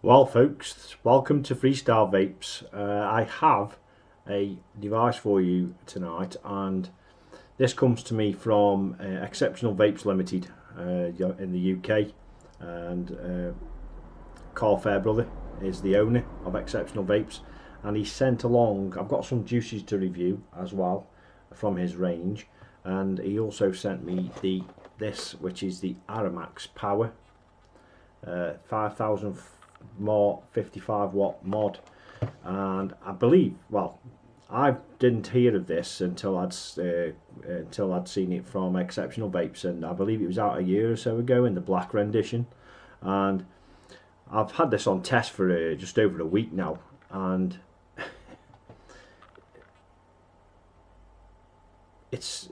Well folks, welcome to Freestyle Vapes. I have a device for you tonight, and this comes to me from Exceptional Vapes Limited in the UK, and Carl Fairbrother is the owner of Exceptional Vapes, and he sent along, I've got some juices to review as well from his range, and he also sent me this, which is the Aramax Power 5000 more 55 watt mod. And I believe, well, I didn't hear of this until I'd seen it from Exceptional Vapes, and I believe it was out a year or so ago in the black rendition, and I've had this on test for just over a week now, and it's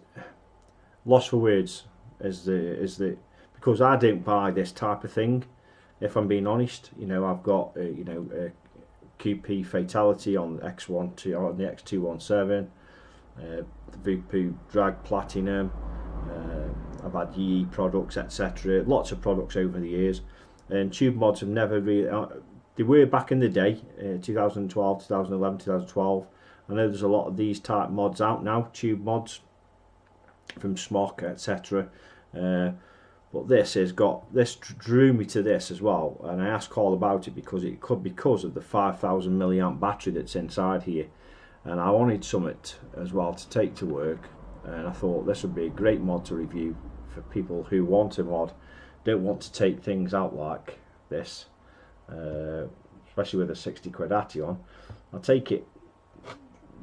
lost for words because I don't buy this type of thing, if I'm being honest. You know, I've got QP Fatality on the X1 on the X217, Vape Drag Platinum, I've had Yee products, etc. Lots of products over the years, and tube mods have never really they were back in the day, 2012, 2011, 2012. I know there's a lot of these type mods out now, tube mods from Smock, etc. But this drew me to this as well, and I asked Carl about it because of the 5000 milliamp battery that's inside here, and I wanted something as well to take to work, and I thought this would be a great mod to review for people who want a mod, don't want to take things out like this, especially with a 60 quid Atty on. I take it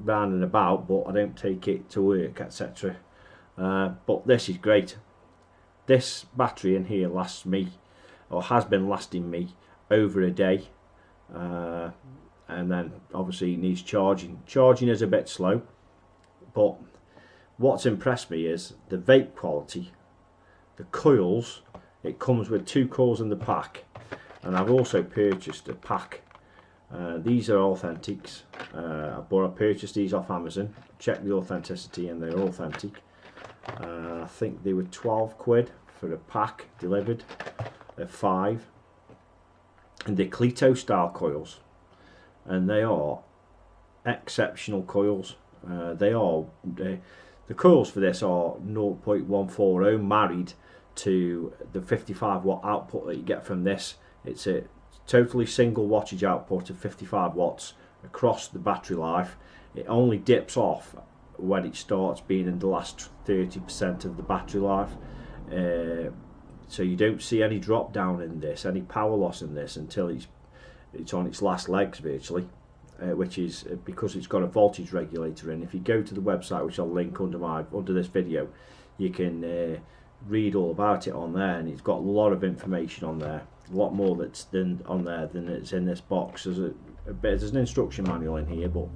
round and about, but I don't take it to work, etc. But this is great. This battery in here lasts me, or has been lasting me, over a day, and then obviously it needs charging. Charging is a bit slow, but what's impressed me is the vape quality, the coils. It comes with 2 coils in the pack, and I've also purchased a pack. These are authentics, but I purchased these off Amazon, checked the authenticity, and they're authentic. I think they were 12 quid for a pack delivered of 5, and they're Cleto style coils, and they are exceptional coils. The coils for this are 0.140 married to the 55 watt output that you get from this. It's a totally single wattage output of 55 watts across the battery life. It only dips off when it starts being in the last 30% of the battery life, so you don't see any drop down in this, any power loss in this, until it's on its last legs virtually, which is because it's got a voltage regulator in. If you go to the website, which I'll link under this video, you can read all about it on there, and it's got a lot of information on there, a lot more that's on there than it's in this box. There's an instruction manual in here, but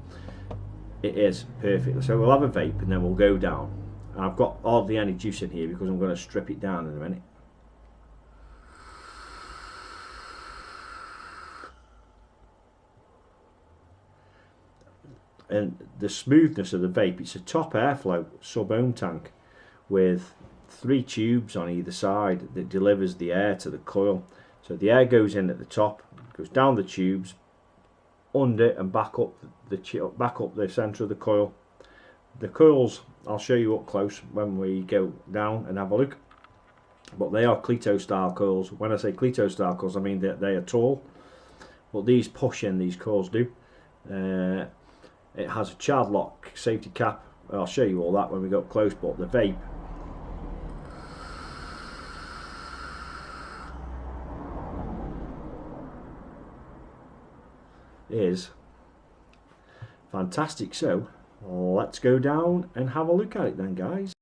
it is perfect. So we'll have a vape and then we'll go down. And I've got hardly any juice in here because I'm going to strip it down in a minute. And the smoothness of the vape, it's a top airflow sub-ohm tank with 3 tubes on either side that delivers the air to the coil. So the air goes in at the top, goes down the tubes, under and back up the centre of the coil. The coils I'll show you up close when we go down and have a look, but they are Cleto style coils. When I say Cleto style coils, I mean that they are tall, but these push in, these coils do. It has a child lock safety cap. I'll show you all that when we go up close, but the vape, is fantastic. So let's go down and have a look at it then, guys.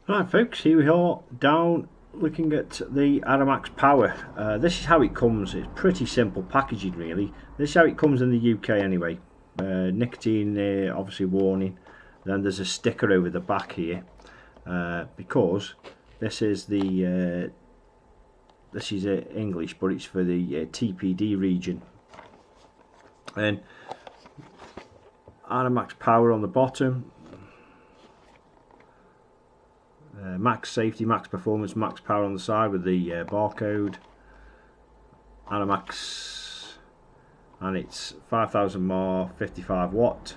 Right folks, here we are down looking at the Aramax Power. This is how it comes. It's pretty simple packaging really. This is how it comes in the UK anyway. Nicotine obviously warning, then there's a sticker over the back here, because this is English, but it's for the TPD region. And Aramax Power on the bottom, max safety, max performance, max power on the side with the barcode. Aramax and it's 5000 mAh, 55 watt.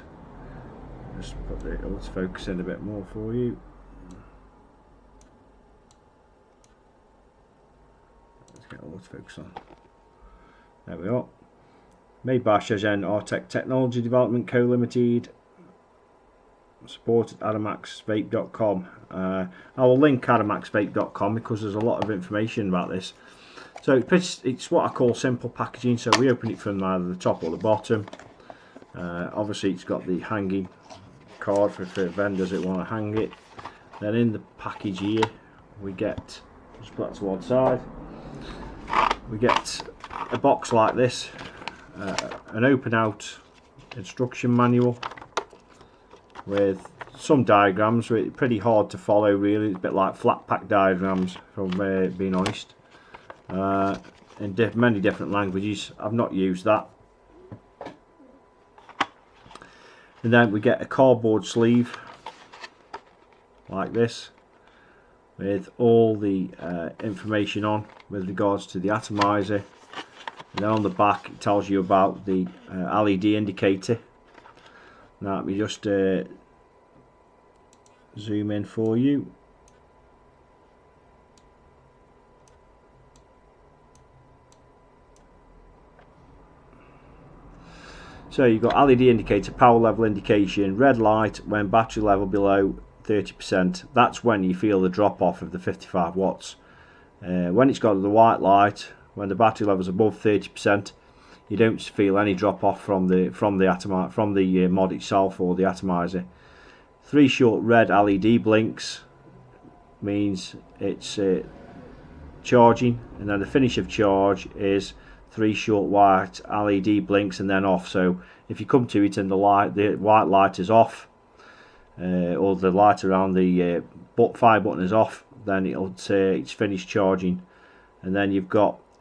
Just put the autofocus in a bit more for you. Let's get autofocus on. There we are. Made by Shenzhen Artec Technology Development Co Limited. Supported AramaxVape.com. I will link AramaxVape.com because there's a lot of information about this. So it's what I call simple packaging. So we open it from either the top or the bottom. Obviously it's got the hanging card for vendors that want to hang it. Then in the package here we get, just put that to one side, we get a box like this, an open out instruction manual with some diagrams. Pretty hard to follow really, it's a bit like flat pack diagrams from being honest, in many different languages. I've not used that. And then we get a cardboard sleeve like this with all the information on with regards to the atomizer, and then on the back it tells you about the LED indicator. Now let me just zoom in for you. So you've got LED indicator, power level indication, red light when battery level below 30%. That's when you feel the drop off of the 55 watts. When it's got the white light, when the battery level is above 30%, you don't feel any drop off from the mod itself or the atomizer. 3 short red LED blinks means it's charging, and then the finish of charge is 3 short white LED blinks and then off. So if you come to it and the white light is off, or the light around the fire button is off, then it'll say it's finished charging. And then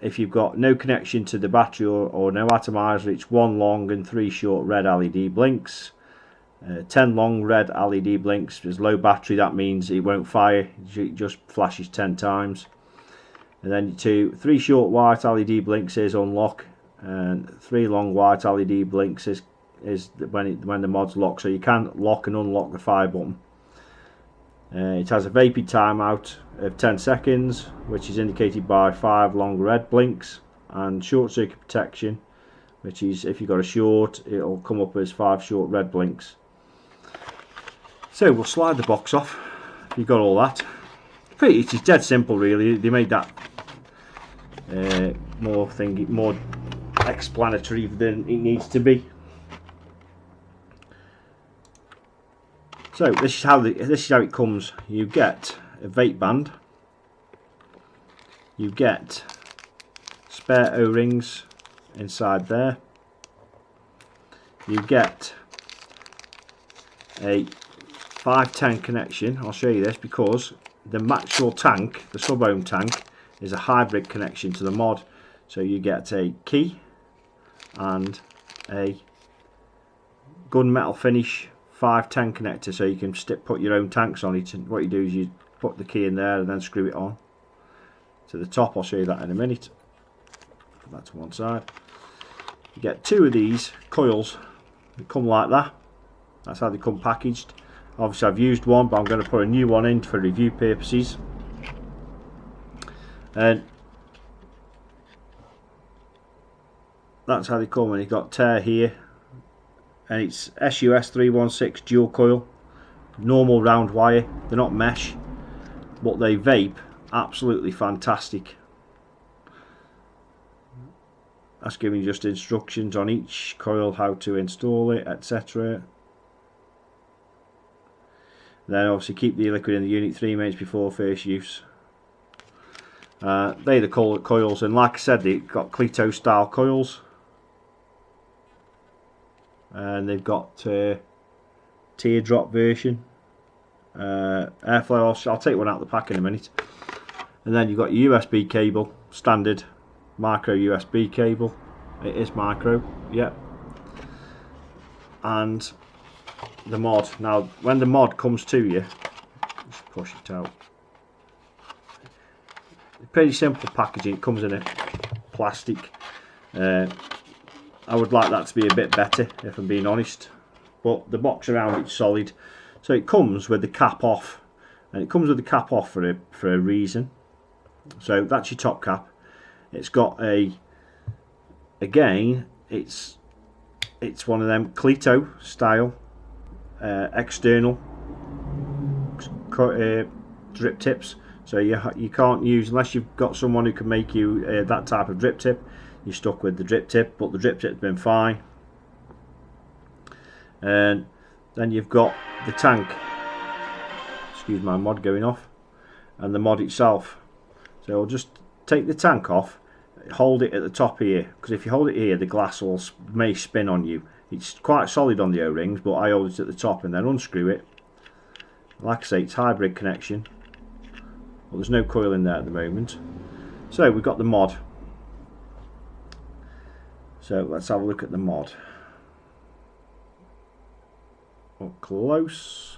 if you've got no connection to the battery or no atomizer, it's 1 long and 3 short red LED blinks. 10 long red LED blinks. There's low battery, that means it won't fire, it just flashes 10 times. And then 3 short white LED blinks is unlock, and 3 long white LED blinks is when the mod's locked, so you can lock and unlock the fire button. It has a vaping timeout of 10 seconds, which is indicated by 5 long red blinks, and short circuit protection, which is if you've got a short, it'll come up as 5 short red blinks. So we'll slide the box off. You've got all that. It's dead simple really. They made that more explanatory than it needs to be. So this is how it comes. You get a vape band. You get spare O-rings inside there. You get a 510 connection. I'll show you this because the actual tank, the sub-ohm tank, is a hybrid connection to the mod. So you get a key and a gunmetal finish 510 connector, so you can put your own tanks on it. And what you do is you put the key in there and then screw it on to the top. I'll show you that in a minute. Put that to one side. You get 2 of these coils. They come like that. That's how they come packaged. Obviously I've used one, but I'm going to put a new one in for review purposes. And that's how they come. And you've got tear here, and it's SUS 316 dual coil, normal round wire. They're not mesh, but they vape absolutely fantastic. That's giving just instructions on each coil, how to install it, etc. Then obviously keep the liquid in the unit 3 minutes before first use. They're the coils, and like I said, they've got Cleto style coils, and they've got teardrop version, airflow. I'll take one out of the pack in a minute. And then you've got your USB cable, standard micro USB cable. It is micro, yeah. And the mod. Now when the mod comes to you, just push it out. Pretty simple packaging. It comes in a plastic I would like that to be a bit better, if I'm being honest, but the box around it's solid. So it comes with the cap off, and it comes with the cap off for a reason. So that's your top cap. It's got again, it's one of them Cleto style external drip tips. So you can't use, unless you've got someone who can make you that type of drip tip, you're stuck with the drip tip, but the drip tip's been fine. And then you've got the tank, excuse my mod going off, and the mod itself. So I'll just take the tank off, hold it at the top here, because if you hold it here the glass may spin on you. It's quite solid on the O-rings, but I hold it at the top and then unscrew it. Like I say, it's hybrid connection. Well, there's no coil in there at the moment. So we've got the mod. So let's have a look at the mod. Up close.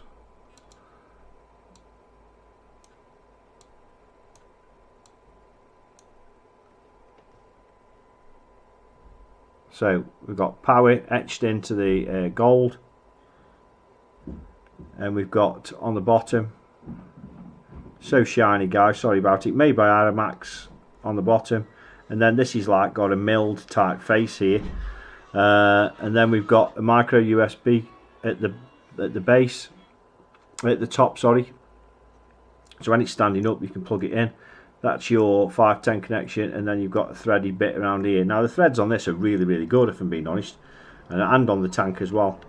So we've got power etched into the gold, and we've got on the bottom, so shiny guys, sorry about it, made by Aramax on the bottom, and then this is like got a milled type face here, and then we've got a micro USB at the base, at the top, sorry. So when it's standing up you can plug it in. That's your 510 connection, and then you've got a thready bit around here. Now the threads on this are really, really good, if I'm being honest, and on the tank as well.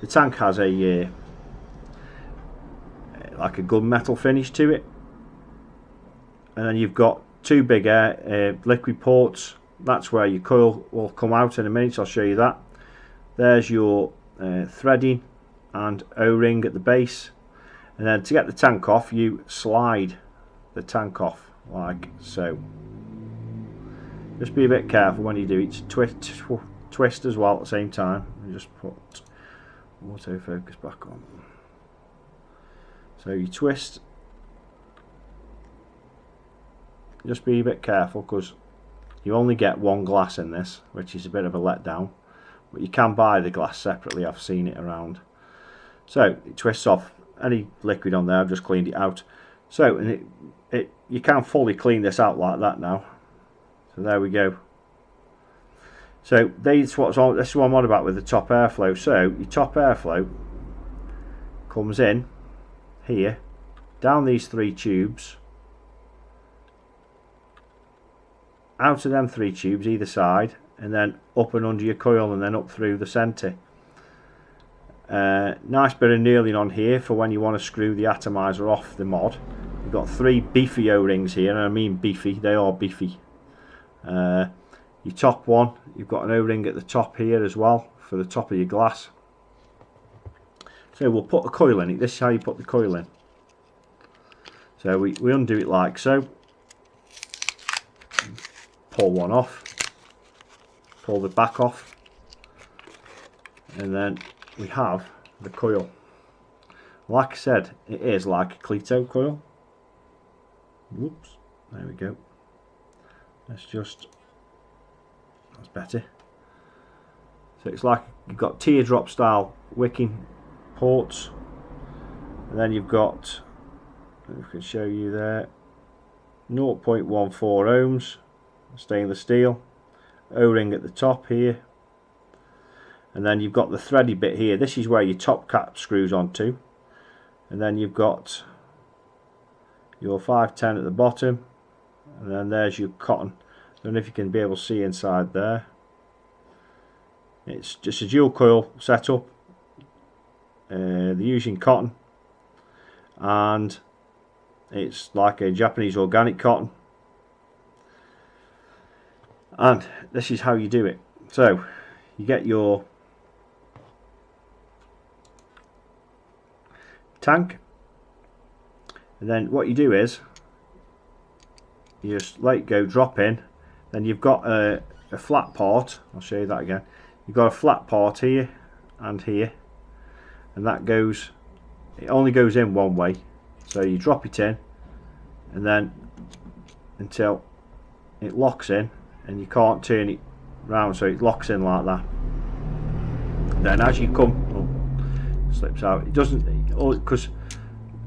The tank has a like a gunmetal finish to it, and then you've got two big liquid ports. That's where your coil will come out in a minute. I'll show you that. There's your threading and O-ring at the base, and then to get the tank off you slide the tank off like so. Just be a bit careful when you do it. Twist as well at the same time. And just put autofocus back on. So you twist. Just be a bit careful because you only get one glass in this, which is a bit of a letdown. But you can buy the glass separately. I've seen it around. So it twists off any liquid on there. I've just cleaned it out. So and you can fully clean this out like that now. So there we go. So this is what I'm on about with the top airflow. So your top airflow comes in here, down these three tubes, out of them three tubes either side, and then up and under your coil, and then up through the centre. Nice bit of knurling on here for when you want to screw the atomizer off the mod. You've got three beefy O-rings here, and I mean beefy, they are beefy. Your top one, you've got an O-ring at the top here as well for the top of your glass. So we'll put a coil in it. This is how you put the coil in. So we undo it like so. Pull one off. Pull the back off. And then we have the coil. Like I said, it is like a Cleto coil. Whoops, there we go. That's better. So it's like you've got teardrop style wicking ports, and then you've got, I can show you there, 0.14 ohms stainless steel, O-ring at the top here, and then you've got the thready bit here. This is where your top cap screws onto, and then you've got your 510 at the bottom, and then there's your cotton. I don't know if you can be able to see inside there. It's just a dual coil setup. They're using cotton, and it's like a Japanese organic cotton, and this is how you do it. So you get your tank, and then what you do is you just let it go, drop in, then you've got a flat part. I'll show you that again. You've got a flat part here and here, and that goes, it only goes in one way, so you drop it in and then until it locks in, and you can't turn it round so it locks in like that. Then as you come, oh, slips out. It doesn't, because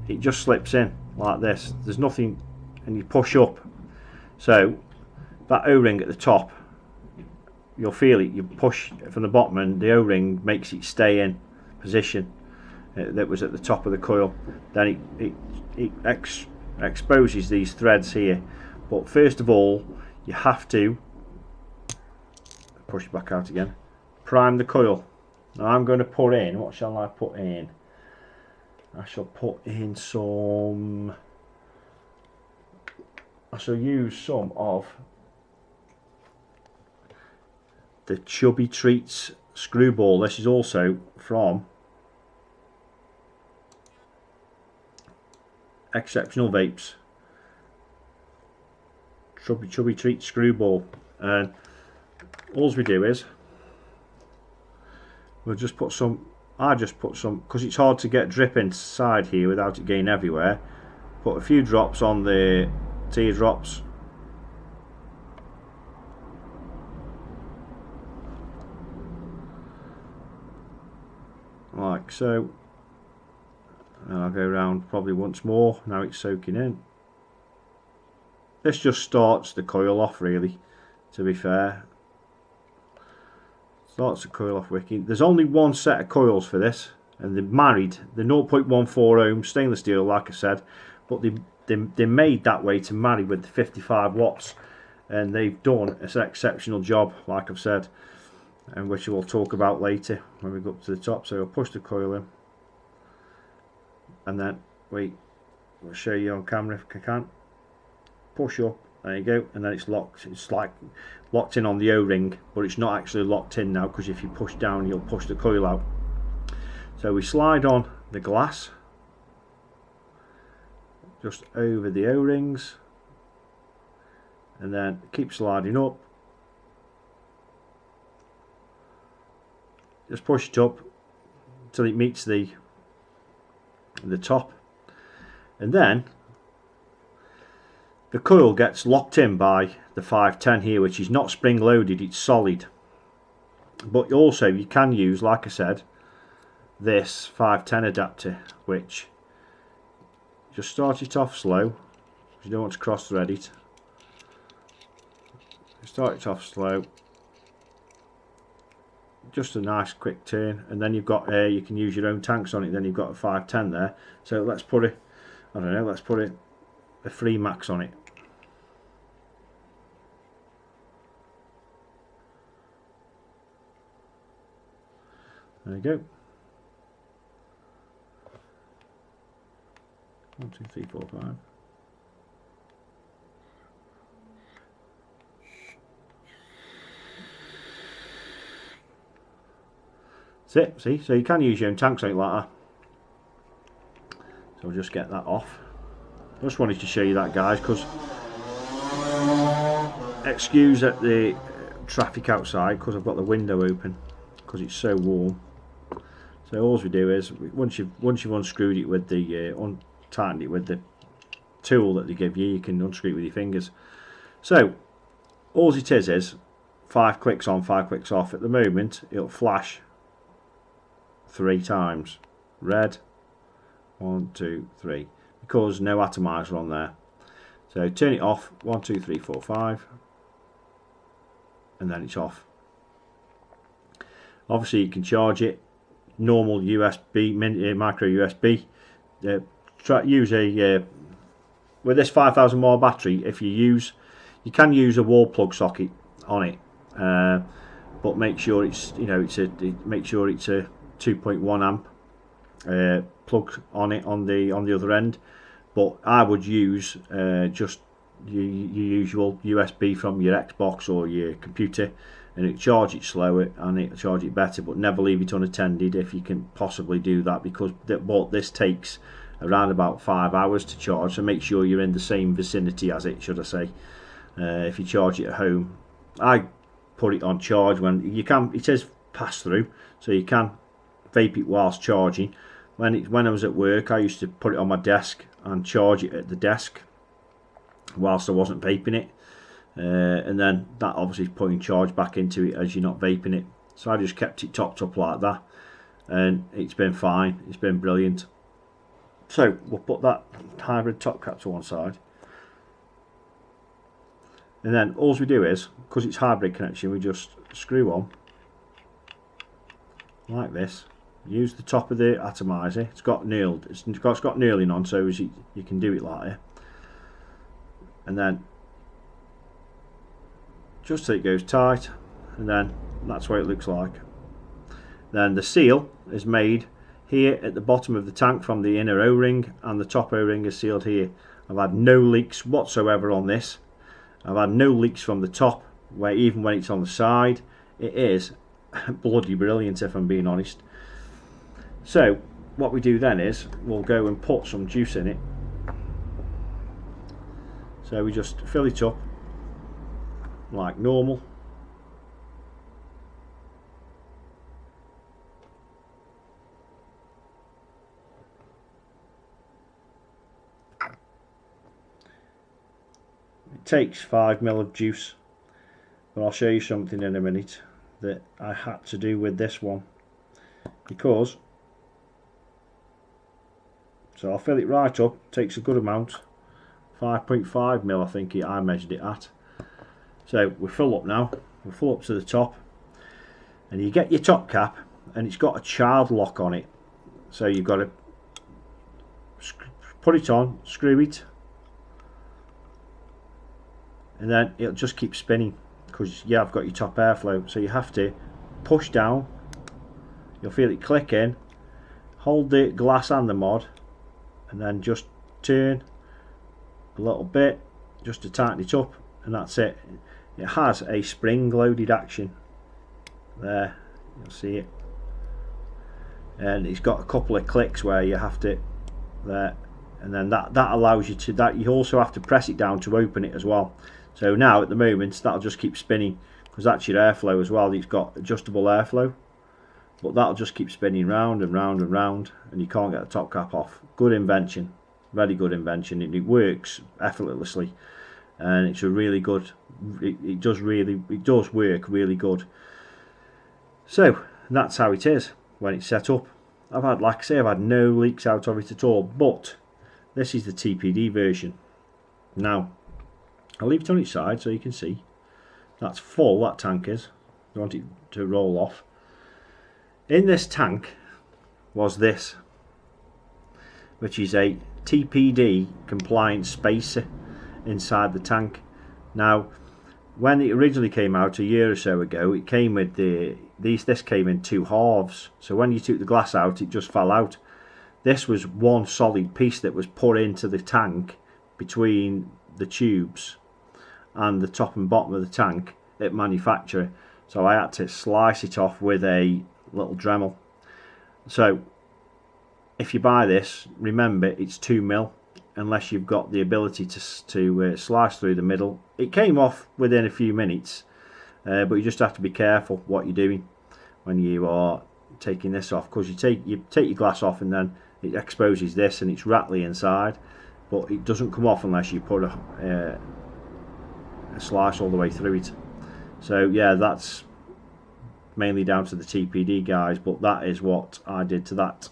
it just slips in like this. There's nothing, and you push up. So that O-ring at the top, you'll feel it. You push from the bottom, and the O-ring makes it stay in position that was at the top of the coil. Then it exposes these threads here. But first of all, you have to push it back out again. Prime the coil. Now I'm going to put in, what shall I put in? I shall put in some, I shall use some of the Chubby Treats screwball. This is also from Exceptional Vapes. Chubby Treats screwball. And all we do is we'll just put some, I just put some, because it's hard to get drip inside here without it getting everywhere. Put a few drops on the teardrops. Like so. And I'll go around probably once more. Now it's soaking in. This just starts the coil off, really, to be fair. Starts the coil off wicked. There's only one set of coils for this, and they're married. They're 0.14 ohm stainless steel, like I said, but they're made that way to marry with the 55 watts, and they've done an exceptional job, like I've said, and which we'll talk about later when we go up to the top. So I'll push the coil in, and then wait, I'll show you on camera if I can. Push up, there you go, and then it's locked. It's like locked in on the O-ring, but it's not actually locked in now, because if you push down you'll push the coil out. So we slide on the glass just over the O-rings, and then keep sliding up. Just push it up until it meets the top, and then the coil gets locked in by the 510 here, which is not spring loaded, it's solid. But also you can use, like I said, this 510 adapter, which just start it off slow, because you don't want to cross thread it. Start it off slow, just a nice quick turn, and then you've got you can use your own tanks on it. Then you've got a 510 there. So let's put it, I don't know, let's put it a 3 max on it. There you go. 1, 2, 3, 4, 5. That's it. See, so you can use your own tank something like that. So we'll just get that off. I just wanted to show you that, guys, because excuse at the traffic outside, because I've got the window open because it's so warm. So all we do is once you've unscrewed it with the tightened it with the tool that they give you, you can unscrew it with your fingers. So all it is 5 clicks on, 5 clicks off. At the moment it'll flash 3 times. Red, 1, 2, 3, because no atomizer on there. So turn it off, 1, 2, 3, 4, 5, and then it's off. Obviously you can charge it normal USB, micro USB. Use a with this 5000 mAh battery. If you can use a wall plug socket on it, but make sure it's make sure it's a 2.1 amp plug on it on the other end. But I would use just your usual USB from your Xbox or your computer, and it charge it slower and it charge it better, but never leave it unattended if you can possibly do that, because this takes around about 5 hours to charge. So make sure you're in the same vicinity as it, should I say. If you charge it at home, I put it on charge when you can. It says pass through, so you can vape it whilst charging. When I was at work, I used to put it on my desk and charge it at the desk whilst I wasn't vaping it. and then that obviously is putting charge back into it as you're not vaping it. So I just kept it topped up like that, and it's been fine, it's been brilliant. So we'll put that hybrid top cap to one side, and then all we do is, because it's hybrid connection, we just screw on like this. Use the top of the atomizer. It's got knurled. It's got knurling on, so you can do it like that. And then just so it goes tight, and then that's what it looks like. Then the seal is made here at the bottom of the tank from the inner O-ring, and the top O-ring is sealed here. I've had no leaks whatsoever on this. I've had no leaks from the top, where even when it's on the side, it is bloody brilliant, if I'm being honest. So what we do then is we'll go and put some juice in it. So we just fill it up like normal. It takes 5 ml of juice, but I'll show you something in a minute that I had to do with this one, because so I'll fill it right up. Takes a good amount, 5.5 ml I think I measured it at. So we're full up now, we're full up to the top, and you get your top cap, and it's got a child lock on it, so you've got to put it on, screw it, and then it'll just keep spinning, because yeah, I've got your top airflow. So you have to push down, you'll feel it click in, hold the glass and the mod, and then just turn a little bit just to tighten it up, and that's it. It has a spring loaded action there, you'll see it, and it's got a couple of clicks where you have to there, and then that allows you to, that you also have to press it down to open it as well. So now at the moment that'll just keep spinning, because that's your airflow as well. It's got adjustable airflow, but that'll just keep spinning round and round and round, and you can't get the top cap off. Good invention, very good invention, and it works effortlessly, and it's a really good, it does work really good. So that's how it is when it's set up. I've had, like I say, I've had no leaks out of it at all, but this is the TPD version. Now I'll leave it on its side so you can see that's full, that tank is. You want it to roll off. In this tank was this, which is a TPD compliant spacer inside the tank. Now when it originally came out a year or so ago, it came with this came in 2 halves, so when you took the glass out it just fell out. This was one solid piece that was put into the tank between the tubes and the top and bottom of the tank at manufacture, so I had to slice it off with a little Dremel. So if you buy this, remember it's 2 mil, unless you've got the ability to slice through the middle. It came off within a few minutes, but you just have to be careful what you're doing when you are taking this off, because you take your glass off and then it exposes this and it's rattly inside, but it doesn't come off unless you put a slice all the way through it. So yeah, that's mainly down to the TPD guys, but that is what I did to that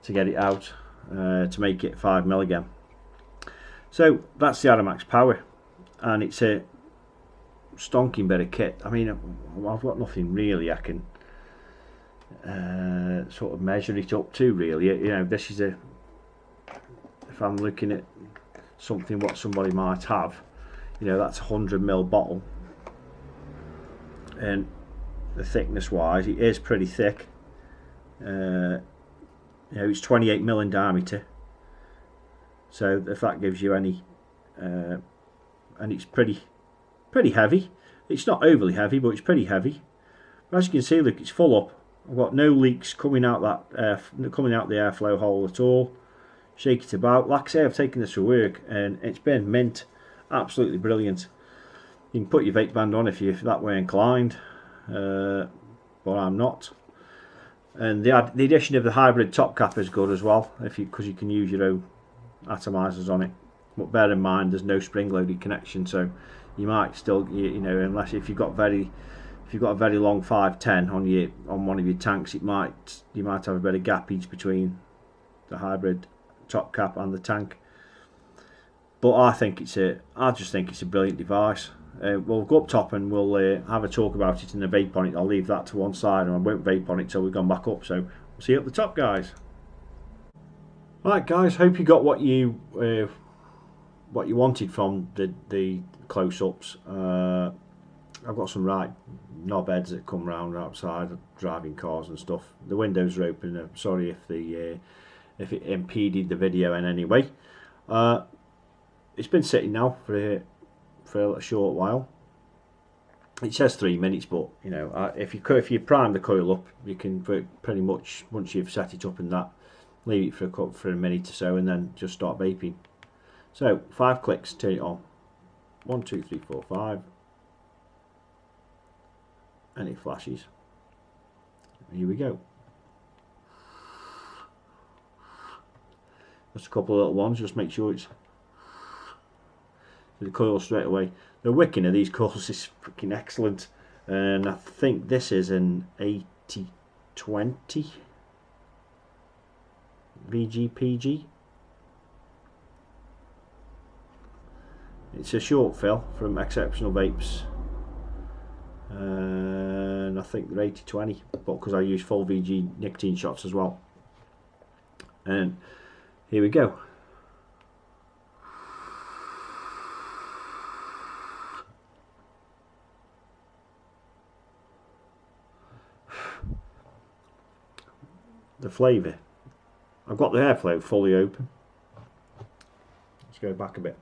to get it out, to make it 5 mil again. So that's the Aramax Power, and it's a stonking bit of kit. I mean, I've got nothing really I can sort of measure it up to really. You know, this is a, if I'm looking at something what somebody might have, you know, that's a 100 ml bottle, and the thickness wise it is pretty thick. You know, it's 28 mil in diameter, so if that gives you any, and it's pretty heavy. It's not overly heavy, but it's pretty heavy. As you can see, look, it's full up. I've got no leaks coming out that coming out the airflow hole at all. Shake it about. Like I say, I've taken this to work and it's been mint, absolutely brilliant. You can put your vape band on if you're that way inclined, but I'm not. And the addition of the hybrid top cap is good as well, because you can use your own atomizers on it. But bear in mind, there's no spring-loaded connection, so you might still, you know, unless if you've got a very long 510 on one of your tanks, you might have a bit of gappage between the hybrid top cap and the tank. But I just think it's a brilliant device. We'll go up top and we'll have a talk about it in the vape on it. I'll leave that to one side and I won't vape on it till we've gone back up. So we'll see you up the top, guys. Right, guys, hope you got what you wanted from the close-ups. I've got some right knobheads that come round outside driving cars and stuff. The windows are open. I'm sorry if it impeded the video in any way. It's been sitting now for a short while. It says 3 minutes, but you know, if you prime the coil up, you can pretty much, once you've set it up and that, leave it for a minute or so and then just start vaping. So 5 clicks, turn it on. 1, 2, 3, 4, 5, and it flashes. Here we go. Just a couple of little ones, just make sure it's the coil straight away. The wicking of these coils is freaking excellent, and I think this is an 80-20 VGPG. It's a short fill from Exceptional Vapes, and I think they're 80-20, but because I use full VG nicotine shots as well. And here we go. The flavour. I've got the airflow fully open. Let's go back a bit.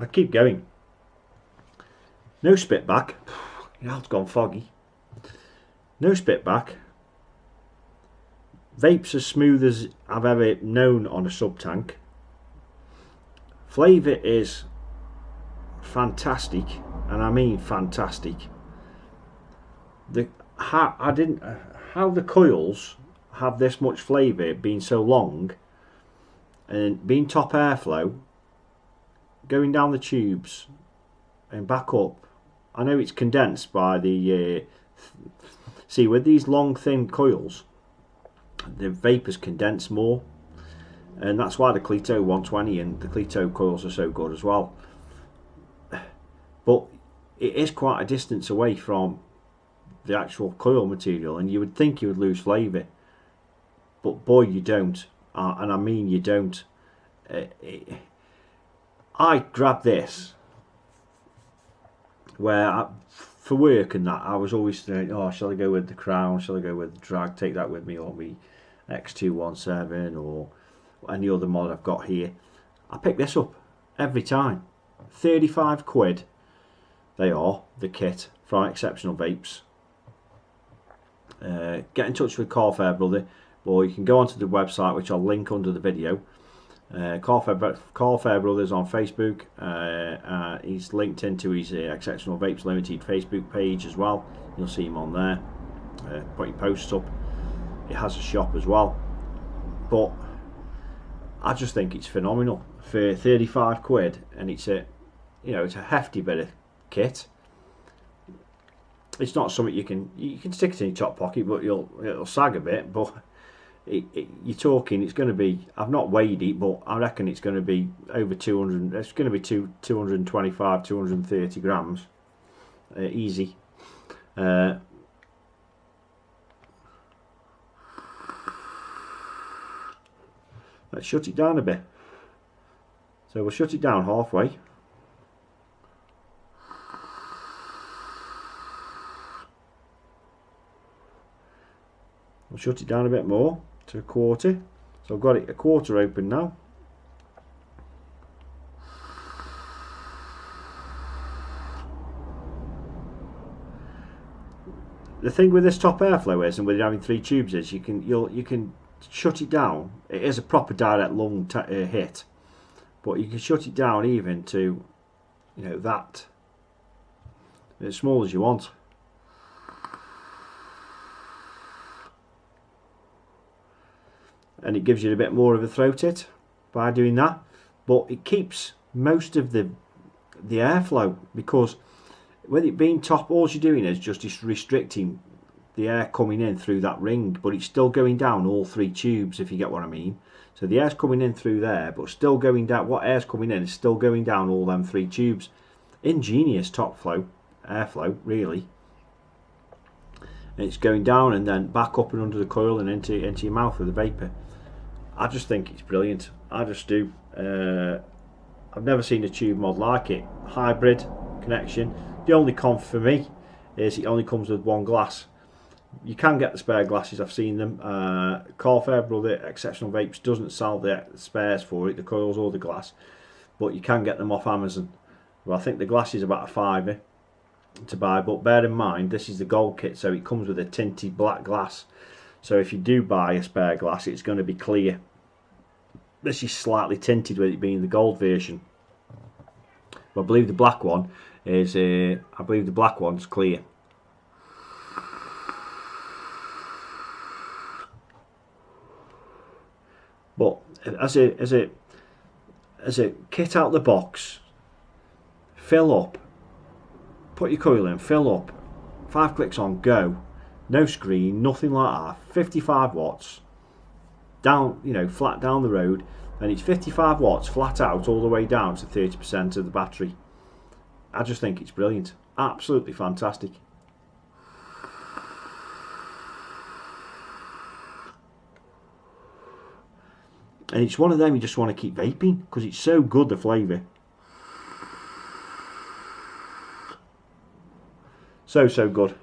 I keep going. No spit back. Now it's gone foggy. No spit back. Vape's as smooth as I've ever known on a sub tank. Flavour is fantastic, and I mean fantastic. How the coils have this much flavour being so long and being top airflow, going down the tubes and back up. I know it's condensed by the see, with these long thin coils the vapours condense more, and that's why the Cleto 120 and the Cleto coils are so good as well. But it is quite a distance away from the actual coil material, and you would think you would lose flavour, but boy, you don't. And I mean you don't. I grabbed this where for work and that I was always thinking, oh, shall I go with the Crown, shall I go with the Drag, take that with me, or me X217 or any other mod I've got here. I pick this up every time. 35 quid they are, the kit from Exceptional Vapes. Get in touch with Carl Fairbrother, or you can go onto the website, which I'll link under the video. Carl Fairbrothers on Facebook. He's linked into his Exceptional Vapes Limited Facebook page as well. You'll see him on there. Put your posts up. It has a shop as well. But I just think it's phenomenal for 35 quid, and it's a, you know, it's a hefty bit of kit. It's not something you can stick it in your top pocket, but it'll sag a bit. But you're talking, it's going to be, I've not weighed it, but I reckon it's going to be over 200. It's going to be 225, 230 grams, easy. Let's shut it down a bit. So we'll shut it down halfway. We'll shut it down a bit more to a quarter. So I've got it a quarter open now. the thing with this top airflow is, and with it having 3 tubes, is you can shut it down. It is a proper direct lung hit, but you can shut it down even to, you know, that as small as you want. And it gives you a bit more of a throat hit by doing that, but it keeps most of the airflow, because with it being top, all you're doing is just restricting the air coming in through that ring, but it's still going down all 3 tubes, if you get what I mean. So the air's coming in through there, but still going down. What air's coming in is still going down all them 3 tubes. Ingenious top flow, airflow, really. And it's going down and then back up and under the coil and into your mouth with the vapor. I just think it's brilliant. I just do. I've never seen a tube mod like it. Hybrid connection. The only con for me is it only comes with 1 glass. You can get the spare glasses, I've seen them. Carl Fairbrother Exceptional Vapes doesn't sell the spares for it, the coils or the glass, but you can get them off Amazon. Well, I think the glass is about a £5 to buy, but bear in mind this is the gold kit, so it comes with a tinted black glass. So if you do buy a spare glass, it's going to be clear. This is slightly tinted with it being the gold version. But I believe the black one is I believe the black one's clear. But as a kit out the box, fill up, put your coil in, fill up, 5 clicks on, go. No screen, nothing like that. 55 watts down, you know, flat down the road, and it's 55 watts flat out all the way down to 30% of the battery. I just think it's brilliant, absolutely fantastic. And it's one of them you just want to keep vaping because it's so good, the flavour. So good.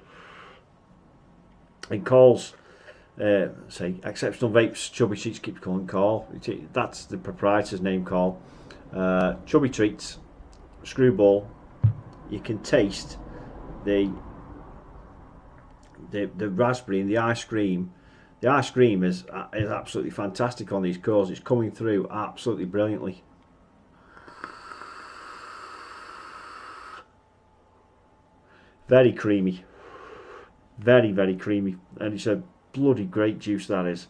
And Coil's, say, Exceptional Vapes Chubby Treats, keeps calling Coil. That's the proprietor's name, Coil. Chubby Treats, Screwball. You can taste the raspberry and the ice cream. The ice cream is absolutely fantastic on these coils. It's coming through absolutely brilliantly. Very creamy. Very, very creamy. And it's a bloody great juice, that is.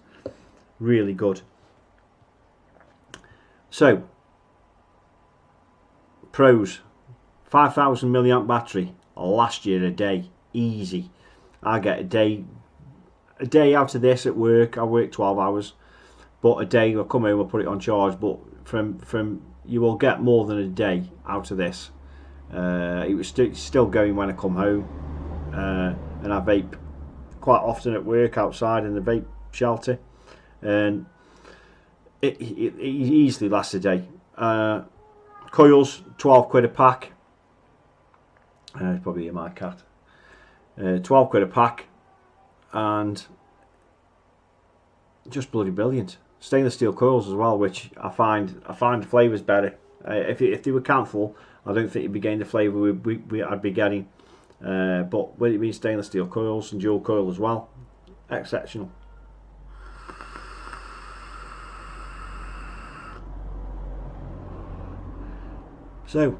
Really good. So, pros. 5,000 milliamp battery. Last year a day. Easy. I get a day out of this at work. I work 12 hours, but a day I'll come home, I'll put it on charge. But from you will get more than a day out of this. It was still going when I come home, and I vape quite often at work outside in the vape shelter, and it easily lasts a day. Coils, 12 quid a pack. It's probably my cat. 12 quid a pack. And just bloody brilliant. Stainless steel coils as well, which I find the flavours better. If they were cantful, I don't think you'd be getting the flavour I'd be getting. But when it means stainless steel coils and dual coil as well, exceptional. So,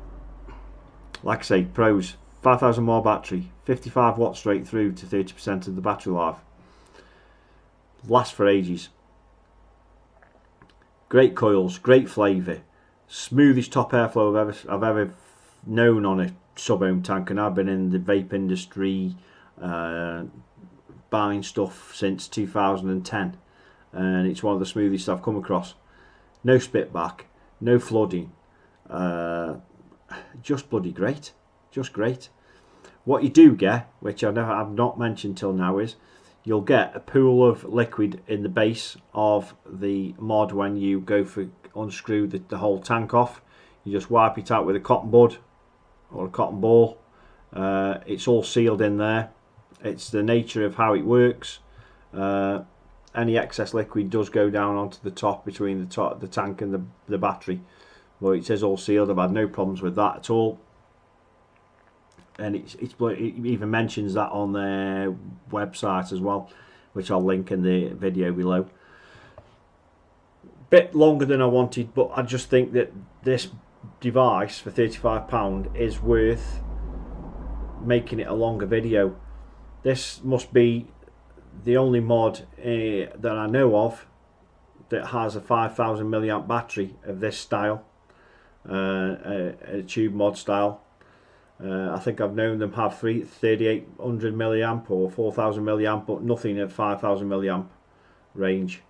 like I say, pros. 5,000 more battery, 55 watts straight through to 30% of the battery life. Lasts for ages. Great coils, great flavour, smoothest top airflow I've ever known on a sub-ohm tank, and I've been in the vape industry buying stuff since 2010, and it's one of the smoothest I've come across. No spit back, no flooding, just bloody great. Just great. What you do get, which I've not mentioned till now, is you'll get a pool of liquid in the base of the mod when you go for unscrew the whole tank off. You just wipe it out with a cotton bud or a cotton ball. It's all sealed in there. It's the nature of how it works. Any excess liquid does go down onto the top between the tank and the battery. Well, it says all sealed. I've had no problems with that at all. and it even mentions that on their website as well, which I'll link in the video below. Bit longer than I wanted, but I just think that this device for £35 is worth making it a longer video. This must be the only mod that I know of that has a 5000 milliamp battery of this style, a tube mod style. I think I've known them have 3800 milliamp or 4000 milliamp, but nothing at 5000 milliamp range.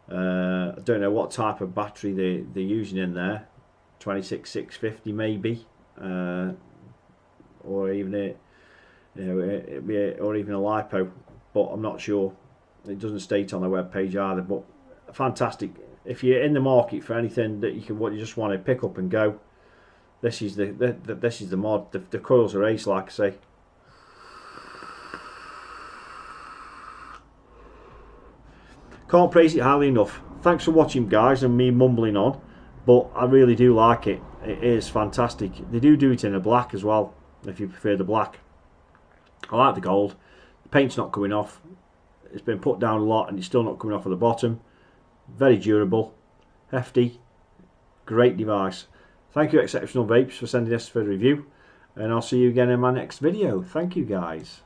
I don't know what type of battery they're using in there, 26650 maybe, or even a, or even a lipo, but I'm not sure. It doesn't state on their web page either. But fantastic. If you're in the market for anything that you just want to pick up and go, this is the mod. The coils are ace, like I say. Can't praise it highly enough. Thanks for watching, guys, and me mumbling on, but I really do like it. It is fantastic. They do it in a black as well, if you prefer the black. I like the gold. The paint's not coming off. It's been put down a lot and it's still not coming off at the bottom. Very durable, hefty, great device. Thank you, Exceptional Vapes, for sending this for review, and I'll see you again in my next video. Thank you, guys.